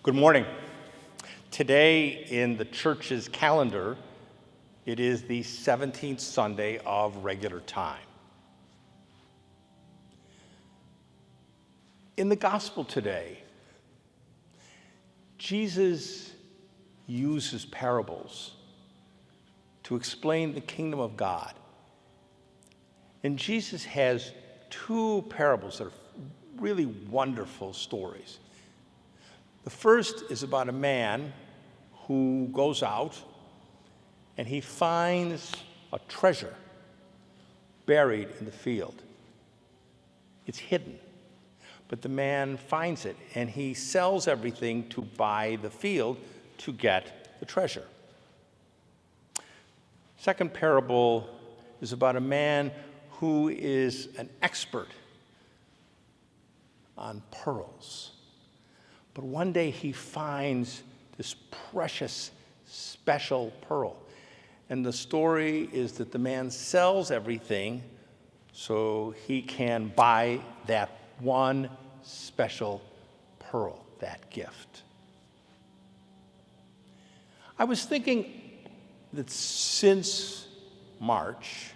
Good morning. Today in the church's calendar, it is the 17th Sunday of regular time. In the gospel today, Jesus uses parables to explain the kingdom of God. And Jesus has two parables that are really wonderful stories. The first is about a man who goes out and he finds a treasure buried in the field. It's hidden, but the man finds it and he sells everything to buy the field to get the treasure. Second parable is about a man who is an expert on pearls. But one day he finds this precious, special pearl. And the story is that the man sells everything so he can buy that one special pearl, that gift. I was thinking that since March,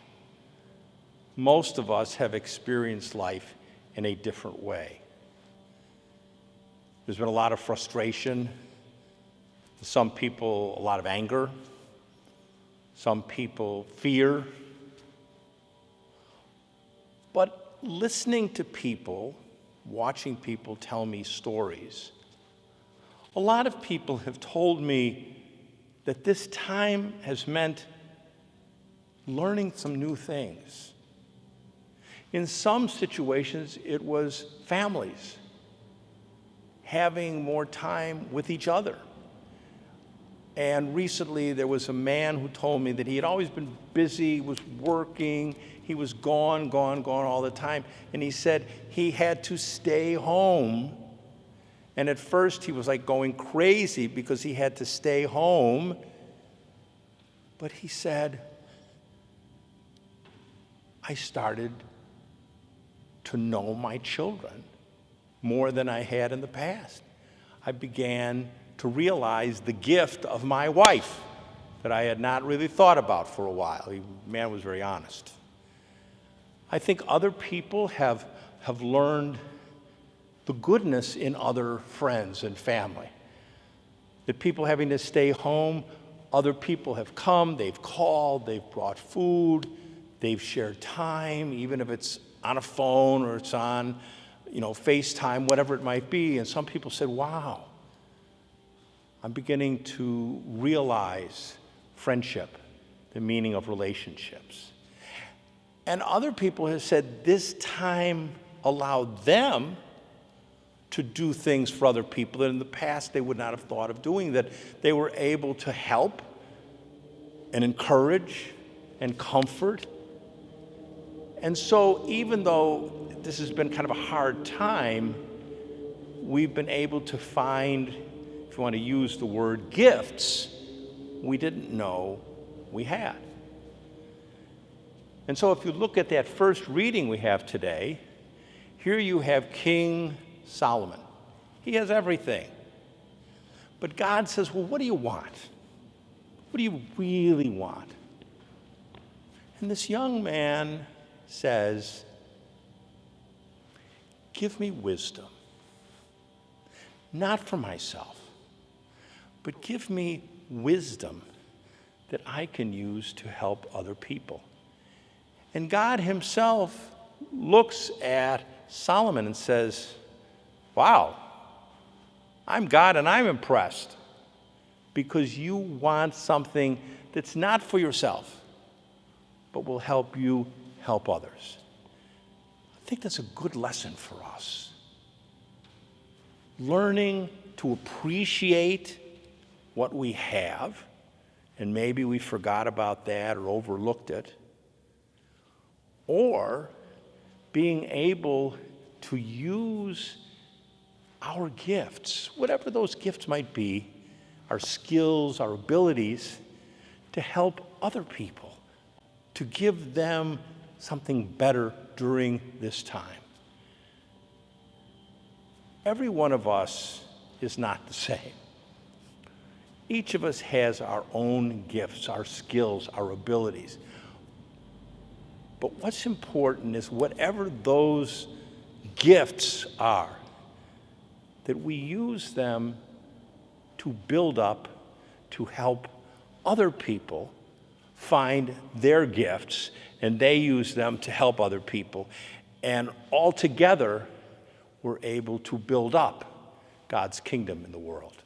most of us have experienced life in a different way. There's been a lot of frustration, some people a lot of anger, some people fear. But listening to people, watching people tell me stories, a lot of people have told me that this time has meant learning some new things. In some situations, it was families having more time with each other. And recently there was a man who told me that he had always been busy, was working, he was gone all the time. And he said he had to stay home. And at first he was like going crazy because he had to stay home. But he said, I started to know my children more than I had in the past. I began to realize the gift of my wife that I had not really thought about for a while. The man was very honest. I think other people have learned the goodness in other friends and family. That people having to stay home, other people have come, they've called, they've brought food, they've shared time, even if it's on a phone or it's on FaceTime, whatever it might be. And some people said, wow, I'm beginning to realize friendship, the meaning of relationships. And other people have said this time allowed them to do things for other people that in the past they would not have thought of doing, that they were able to help and encourage and comfort. And so even though this has been kind of a hard time, we've been able to find, if you want to use the word, gifts we didn't know we had. And so if you look at that first reading we have today, here you have King Solomon. He has everything. But God says, well, what do you want? What do you really want? And this young man says, give me wisdom, not for myself, but give me wisdom that I can use to help other people. And God himself looks at Solomon and says, wow, I'm God and I'm impressed because you want something that's not for yourself, but will help you help others. I think that's a good lesson for us. Learning to appreciate what we have, and maybe we forgot about that or overlooked it, or being able to use our gifts, whatever those gifts might be, our skills, our abilities, to help other people, to give them something better during this time. Every one of us is not the same. Each of us has our own gifts, our skills, our abilities. But what's important is whatever those gifts are, that we use them to build up, to help other people find their gifts, and they use them to help other people. And all together, we're able to build up God's kingdom in the world.